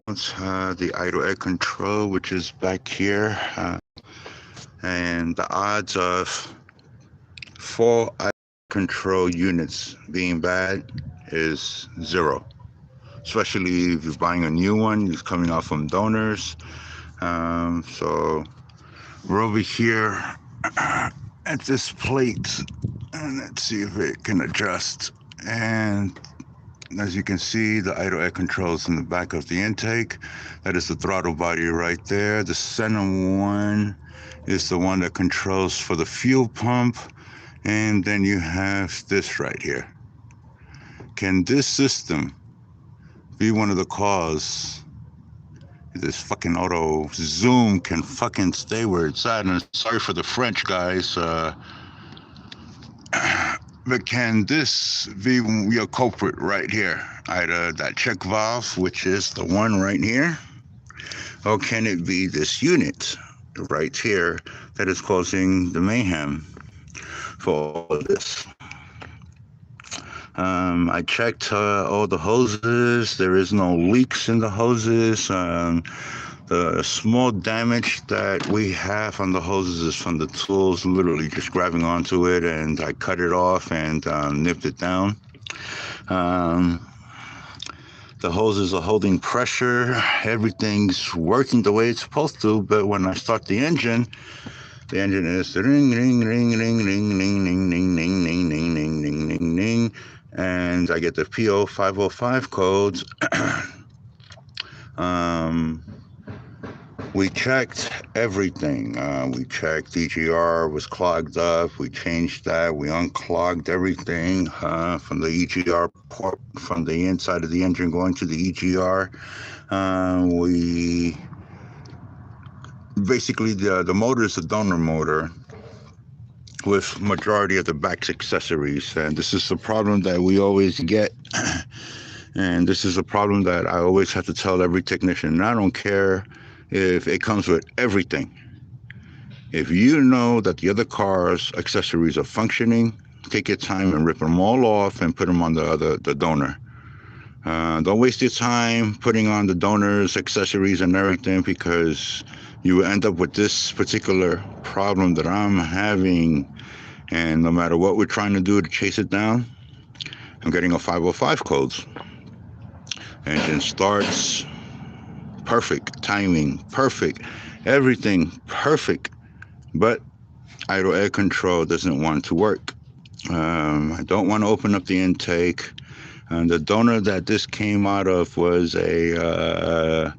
one's the idle air control, which is back here, and the odds of 4 idle control units being bad is 0. Especially if you're buying a new one, it's coming out from donors. So we're over here at this plate, and let's see if it can adjust. And as you can see, the idle air controls in the back of the intake. That is the throttle body right there. The center one is the one that controls for the fuel pump. And then you have this right here. Can this system be one of the cause this fucking auto zoom can fucking stay where it's at? And sorry for the French, guys. But can this be your culprit right here? Either that check valve, which is the one right here, or can it be this unit right here that is causing the mayhem for all of this? I checked all the hoses. There is no leaks in the hoses. The small damage that we have on the hoses is from the tools literally just grabbing onto it, and I cut it off and nipped it down. The hoses are holding pressure. Everything's working the way it's supposed to, but when I start the engine is ring, ring, ring, ring, ring, ring, ring, ring, ring, ring, ring, ring, ring, ring, ring, and I get the Po505 codes. We checked everything. We checked EGR was clogged up. We changed that. We unclogged everything from the EGR port, from the inside of the engine going to the EGR. We basically, the motor is a donor motor with majority of the back's accessories, and this is a problem that we always get. And this is a problem that I always have to tell every technician. And I don't care if it comes with everything. If you know that the other car's accessories are functioning, take your time and rip them all off and put them on the donor. Don't waste your time putting on the donor's accessories and everything, because you will end up with this particular problem that I'm having. And no matter what we're trying to do to chase it down, I'm getting a 505 codes. Engine starts, perfect, timing, perfect, everything perfect, but idle air control doesn't want to work. I don't want to open up the intake. The donor that this came out of was a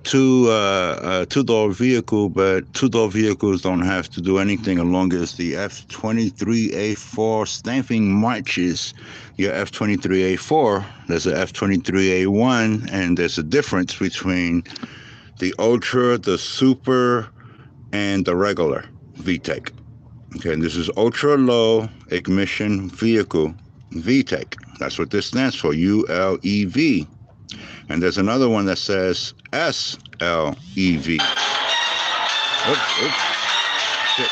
two-door vehicle, but two-door vehicles don't have to do anything as long as the F23A4 stamping matches your F23A4. There's a F23A1, and there's a difference between the Ultra, the Super, and the regular VTEC. Okay, and this is Ultra Low Emission Vehicle VTEC. That's what this stands for, ULEV. And there's another one that says SLEV. Oops, shit.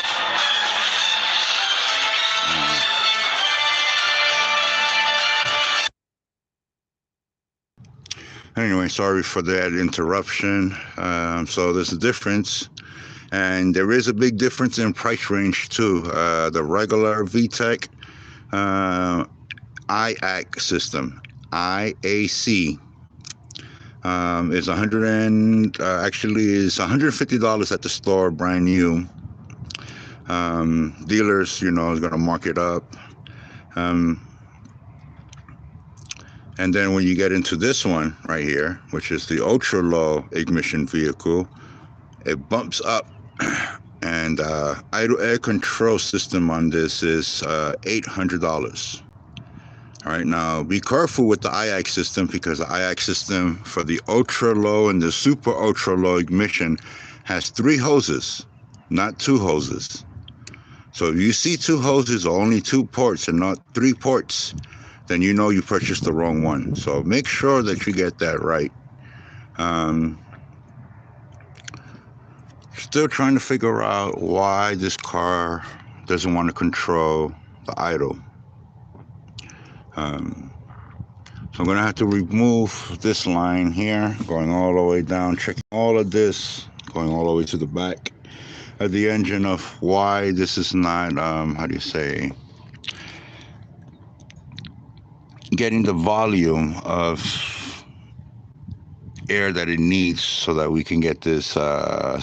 Anyway, sorry for that interruption. So there's a difference, and there is a big difference in price range too. The regular VTEC IAC system, IAC, is $150 at the store, brand new. Dealers, is gonna mark it up. And then when you get into this one right here, which is the ultra low emission vehicle, it bumps up. And idle air control system on this is $800. All right, now be careful with the i.a.c system, because the i.a.c system for the ultra low and the super ultra low emission has 3 hoses, not 2 hoses. So if you see 2 hoses or only 2 ports and not 3 ports, then you know you purchased the wrong one. So make sure that you get that right. Still trying to figure out why this car doesn't want to control the idle. So I'm going to have to remove this line here, going all the way down, checking all of this, going all the way to the back of the engine of why this is not, how do you say, getting the volume of air that it needs so that we can get this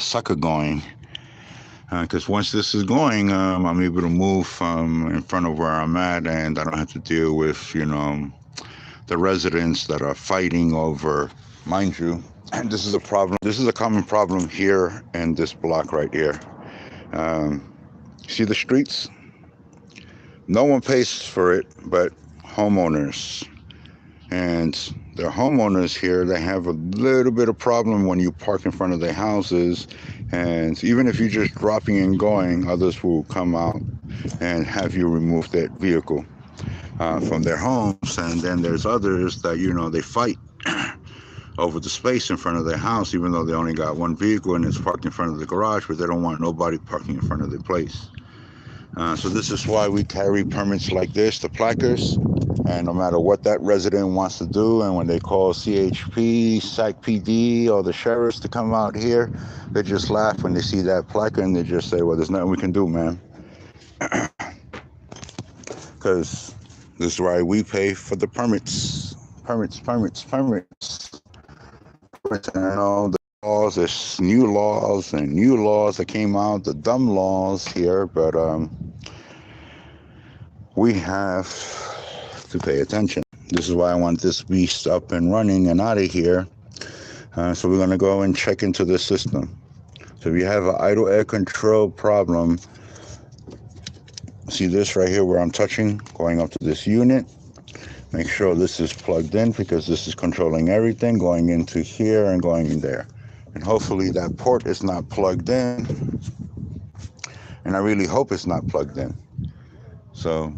sucker going. Because once this is going, I'm able to move in front of where I'm at, and I don't have to deal with, the residents that are fighting over, mind you, and this is a problem. This is a common problem here in this block right here. See the streets? No one pays for it but homeowners. And the homeowners here, they have a little bit of problem when you park in front of their houses. And even if you're just dropping and going, others will come out and have you remove that vehicle from their homes. And then there's others that, they fight over the space in front of their house, even though they only got one vehicle and it's parked in front of the garage, but they don't want nobody parking in front of their place. So this is why we carry permits like this, the placards, and no matter what that resident wants to do, and when they call CHP, SAC PD, or the sheriffs to come out here, they just laugh when they see that placard and they just say, well, there's nothing we can do, man. Because this is why we pay for the permits. Permits. And all the laws, there's new laws that came out, the dumb laws here, but we have to pay attention. This is why I want this beast up and running and out of here. So we're going to go and check into the system. So if you have an idle air control problem, see this right here where I'm touching, going up to this unit. Make sure this is plugged in because this is controlling everything, going into here and going in there. And hopefully that port is not plugged in. And I really hope it's not plugged in. So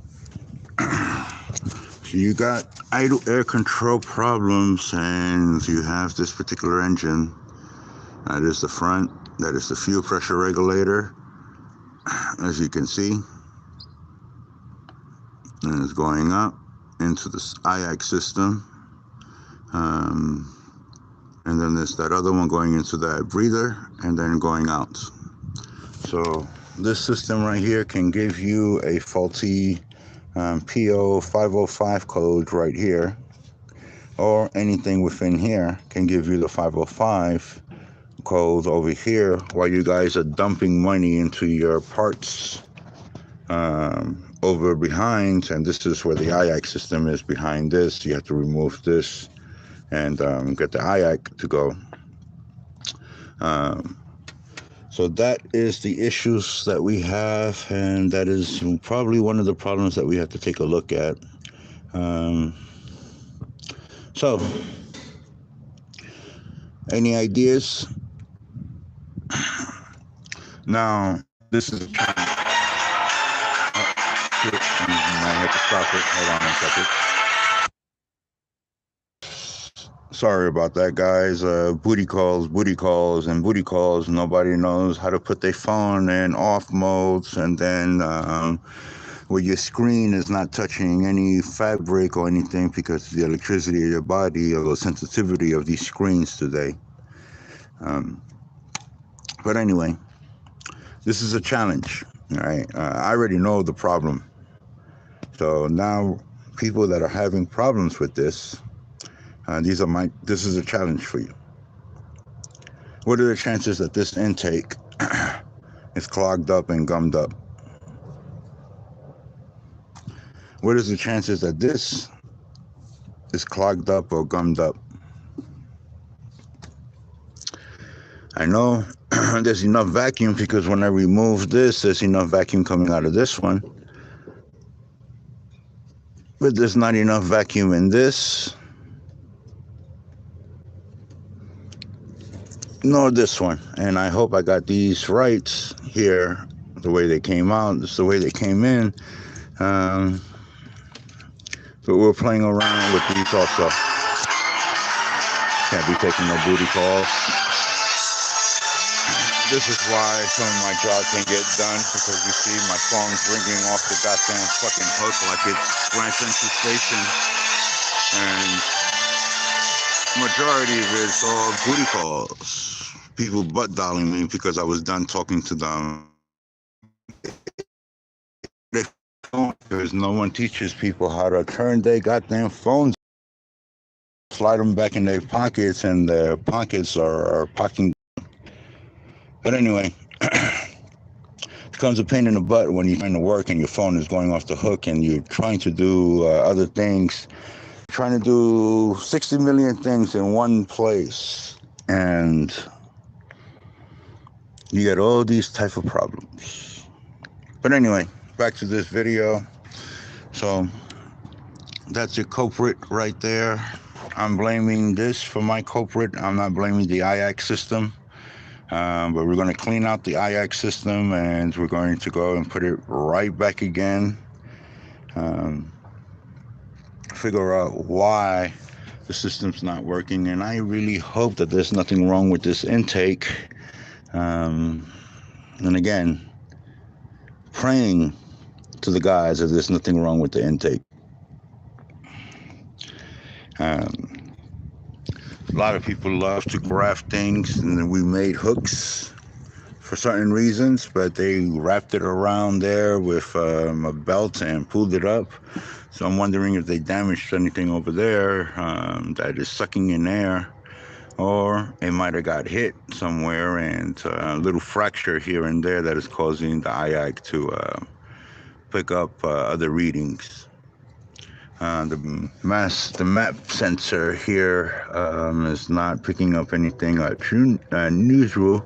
you got idle air control problems and you have this particular engine. That is the front. That is the fuel pressure regulator, as you can see. And it's going up into this i.a.c system. And then there's that other one going into that breather and then going out. So this system right here can give you a faulty Po505 code right here, or anything within here can give you the 505 code over here while you guys are dumping money into your parts over behind. And this is where the i.a.c system is behind this. You have to remove this and get the i.a.c to go. So that is the issues that we have, and that is probably one of the problems that we have to take a look at. So, any ideas? Now, this is a challenge. I have to stop it. Hold on a second. Sorry about that, guys. Booty calls. Nobody knows how to put their phone in off modes, and then where your screen is not touching any fabric or anything because of the electricity of your body or the sensitivity of these screens today. But anyway, this is a challenge. All right, I already know the problem. So now, people that are having problems with this. This is a challenge for you. What are the chances that this intake is clogged up and gummed up? What is the chances that this is clogged up or gummed up? I know there's enough vacuum because when I remove this, there's enough vacuum coming out of this one. But there's not enough vacuum in this. Nor this one. And I hope I got these right here, the way they came out. This is the way they came in. But we're playing around with these also. Can't be taking no booty calls. This is why some of my jobs can get done, because you see my phone's ringing off the goddamn fucking hook like it's Grand Central Station. And majority of it's all booty calls. People butt dialing me because I was done talking to them. Because no one teaches people how to turn their goddamn phones, slide them back in their pockets, and their pockets are pocking. But anyway, it becomes a pain in the butt when you're trying to work and your phone is going off the hook and you're trying to do other things, trying to do 60 million things in one place, and you get all these type of problems. But anyway, back to this video. So that's your culprit right there. I'm blaming this for my culprit. I'm not blaming the i.a.c system. But we're going to clean out the i.a.c system, and we're going to go and put it right back again. Figure out why the system's not working, and I really hope that there's nothing wrong with this intake. And again, praying to the guys that there's nothing wrong with the intake. A lot of people love to graft things, and we made hooks for certain reasons, but they wrapped it around there with a belt and pulled it up. So I'm wondering if they damaged anything over there that is sucking in air, or it might have got hit somewhere and a little fracture here and there that is causing the i.a.c to pick up other readings. The map sensor here is not picking up anything unusual.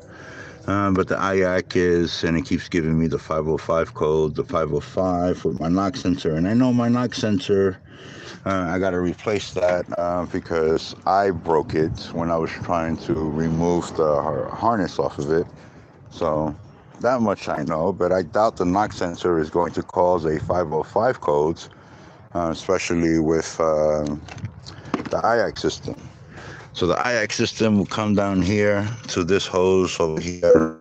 But the i.a.c is, and it keeps giving me the 505 code, the 505 with my knock sensor. And I know my knock sensor, I got to replace that because I broke it when I was trying to remove the harness off of it. So that much I know, but I doubt the knock sensor is going to cause a 505 codes, especially with the i.a.c system. So the i.a.c system will come down here to this hose over here,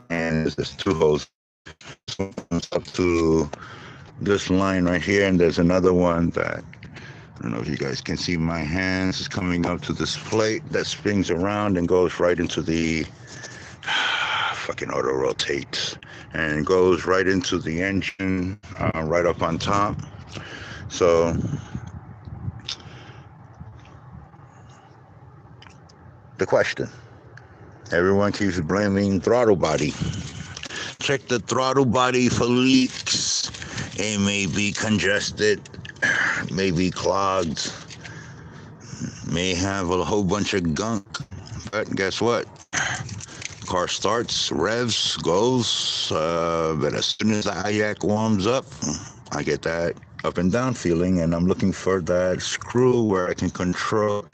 and there's two hoses. This one comes up to this line right here, and there's another one that, I don't know if you guys can see my hands, is coming up to this plate that spins around and goes right into the fucking auto rotates, and goes right into the engine, right up on top. So the question, everyone keeps blaming throttle body. Check the throttle body for leaks. It may be congested, may be clogged, may have a whole bunch of gunk. But guess what? Car starts, revs, goes, but as soon as the i.a.c warms up, I get that up and down feeling, and I'm looking for that screw where I can control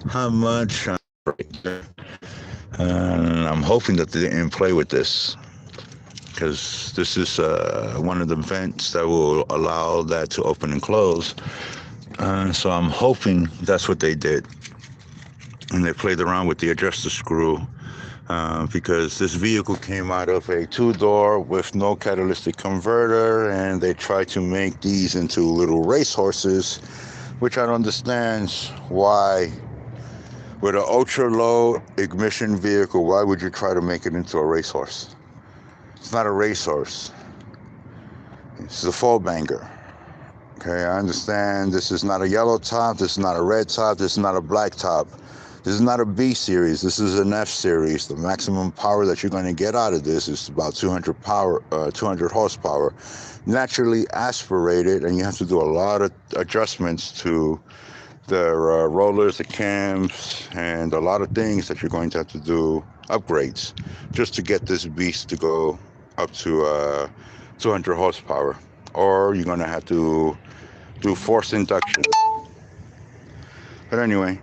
how much I'm braking. And I'm hoping that they didn't play with this, because this is one of the vents that will allow that to open and close. So I'm hoping that's what they did, and they played around with the adjuster screw, because this vehicle came out of a two-door with no catalytic converter, and they tried to make these into little racehorses, which I don't understand why. With an ultra-low emission vehicle, why would you try to make it into a racehorse? It's not a racehorse. It's a full banger. Okay, I understand this is not a yellow top, this is not a red top, this is not a black top. This is not a B series, this is an F series. The maximum power that you're going to get out of this is about 200 horsepower. Naturally aspirated, and you have to do a lot of adjustments to the rollers, the cams, and a lot of things that you're going to have to do, upgrades, just to get this beast to go up to 200 horsepower. Or you're going to have to do force induction. But anyway,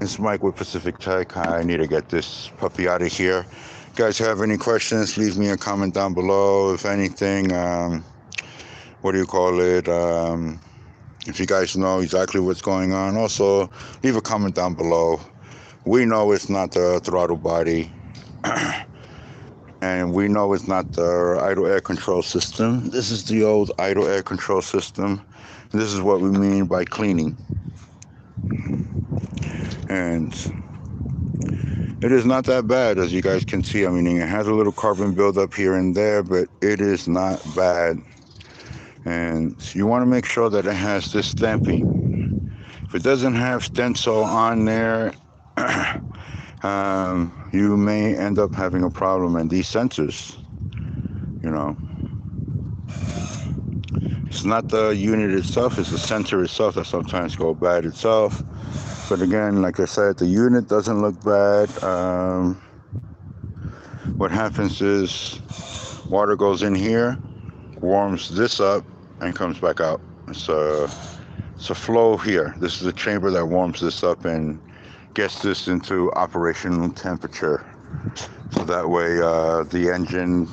it's Mike with Pacific Tech. I need to get this puppy out of here. If you guys have any questions, leave me a comment down below. If anything, what do you call it? If you guys know exactly what's going on, also leave a comment down below. We know it's not the throttle body, and we know it's not the idle air control system. This is the old idle air control system. This is what we mean by cleaning. And it is not that bad, as you guys can see. I mean, it has a little carbon buildup here and there, but it is not bad. And you want to make sure that it has this stamping. If it doesn't have stencil on there, you may end up having a problem. And these sensors, you know, it's not the unit itself, it's the sensor itself that sometimes go bad itself. But again, like I said, the unit doesn't look bad. What happens is water goes in here, warms this up, and comes back out. It's a flow here. This is a chamber that warms this up and gets this into operational temperature. So that way the engine,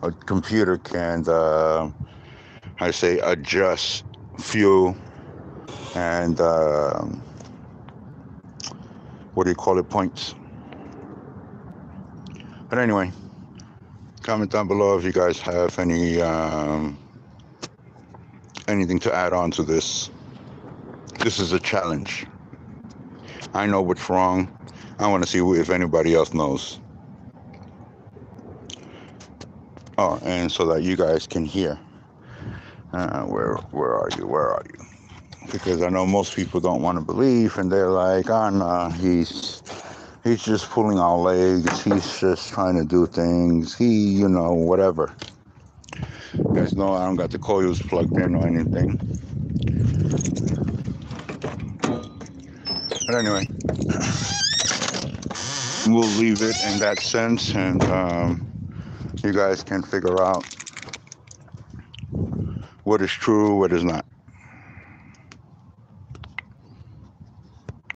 a computer can, I say, adjust fuel and what do you call it, points. But anyway, comment down below if you guys have any anything to add on to this. This is a challenge. I know what's wrong. I want to see if anybody else knows. Oh, and so that you guys can hear. Where are you? Because I know most people don't want to believe, and they're like, oh no, he's just pulling our legs, he's just trying to do things, you know, whatever. You guys know I don't got the coils plugged in or anything. But anyway, we'll leave it in that sense, and you guys can figure out what is true, what is not.